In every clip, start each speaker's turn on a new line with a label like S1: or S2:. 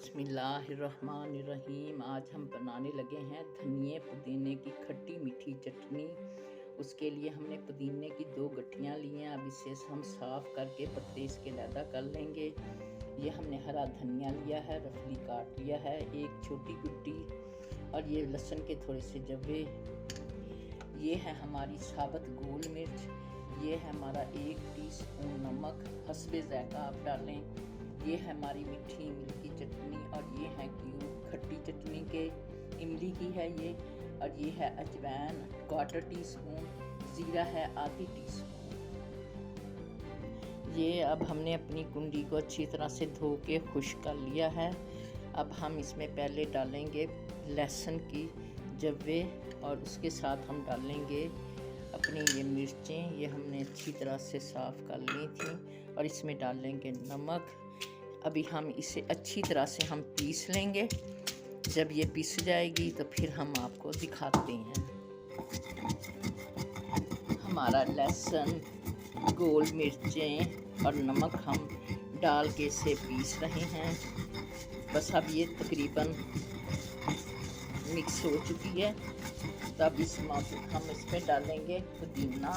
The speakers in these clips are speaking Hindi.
S1: बिस्मिल्लाहिर्रहमानिर्रहीम। आज हम बनाने लगे हैं धनिए पुदीने की खट्टी मीठी चटनी। उसके लिए हमने पुदीने की 2 गठियाँ ली हैं। अब इसे हम साफ़ करके पत्ते इसके अलहदा कर लेंगे। ये हमने हरा धनिया लिया है, रफली काट लिया है, एक छोटी गुड्डी, और ये लहसुन के थोड़े से जब्बे। ये है हमारी साबुत गोल मिर्च। ये है हमारा 1 टीस्पून नमक, हस्बे ज़ायक़ा आप डालें। ये है हमारी मीठी इमली की चटनी, और ये है क्यूब खट्टी चटनी के इमली की है ये। और ये है अजवाइन 1/4 टीस्पून, ज़ीरा है आधी टीस्पून। ये अब हमने अपनी कुंडी को अच्छी तरह से धो के खुश्क कर लिया है। अब हम इसमें पहले डालेंगे लहसुन की जब्बे, और उसके साथ हम डालेंगे अपनी ये मिर्चें। ये हमने अच्छी तरह से साफ़ कर ली थी, और इसमें डालेंगे नमक। अभी हम इसे अच्छी तरह से हम पीस लेंगे। जब ये पीस जाएगी तो फिर हम आपको दिखाते हैं। हमारा लहसुन, गोल मिर्चें और नमक हम डाल के इसे पीस रहे हैं। बस अब ये तकरीबन मिक्स हो चुकी है। तब हम इसमें डालेंगे पुदीना।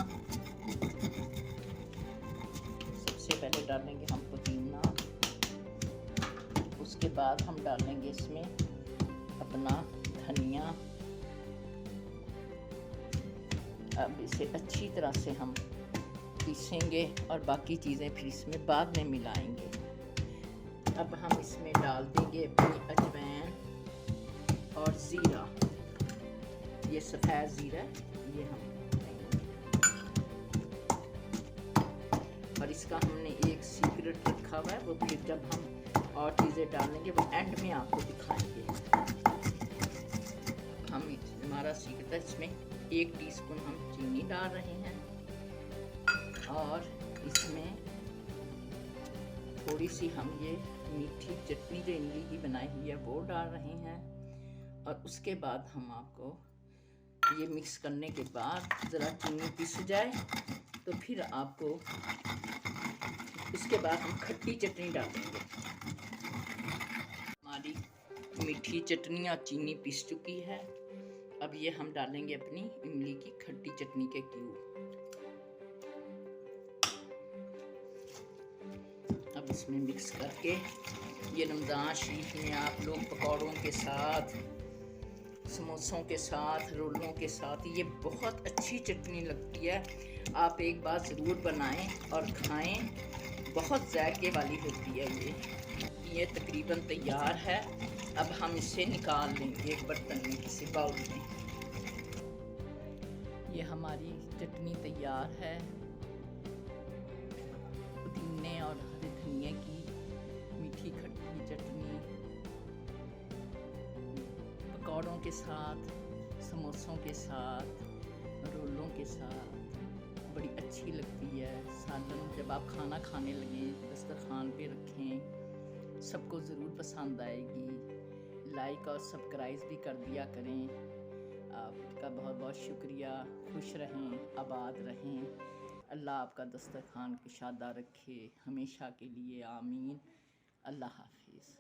S1: सबसे पहले डालेंगे हम पुदीना, उसके बाद हम डालेंगे इसमें अपना धनिया। अब इसे अच्छी तरह से हम पीसेंगे और बाकी चीज़ें फिर इसमें बाद में मिलाएंगे। अब हम इसमें डाल देंगे अपनी अजवाइन और ज़ीरा। ये सफ़ेद ज़ीरा ये हम देंगे, और इसका हमने एक सीक्रेट रखा हुआ है। वो फिर जब हम और चीज़ें डालेंगे वो एंड में आपको दिखाएंगे। हम हमारा सीक्रेट है, इसमें 1 टीस्पून हम चीनी डाल रहे हैं, और इसमें थोड़ी सी हम ये मीठी चटनी जो इमली की बनाई हुई है वो डाल रहे हैं। और उसके बाद हम आपको ये मिक्स करने के बाद ज़रा चीनी पिस जाए तो फिर आपको उसके बाद हम खट्टी चटनी डालेंगे। हमारी मीठी चटनी और चीनी पिस चुकी है। अब ये हम डालेंगे अपनी इमली की खट्टी चटनी के क्यूब। अब इसमें मिक्स करके ये रमज़ान शरीफ में आप लोग पकौड़ों के साथ, समोसों के साथ, रोलों के साथ ये बहुत अच्छी चटनी लगती है। आप एक बार ज़रूर बनाएं और खाएं, बहुत जायके वाली होती है ये तकरीबन तैयार है। अब हम इसे निकाल लेंगे एक बर्तन में, किसी बाउल में। ये हमारी चटनी तैयार है, पुदीने और हरे धनिए की मीठी खट्टी चटनी पकौड़ों के साथ, समोसों के साथ, रोलों के साथ बड़ी अच्छी लगती है। सालन जब आप खाना खाने लगें, दस्तरखान पे रखें, सबको ज़रूर पसंद आएगी। लाइक और सब्सक्राइब भी कर दिया करें। आपका बहुत बहुत शुक्रिया। खुश रहें, आबाद रहें। अल्लाह आपका दस्तरखान कुशादा रखे हमेशा के लिए। आमीन। अल्लाह हाफिज़।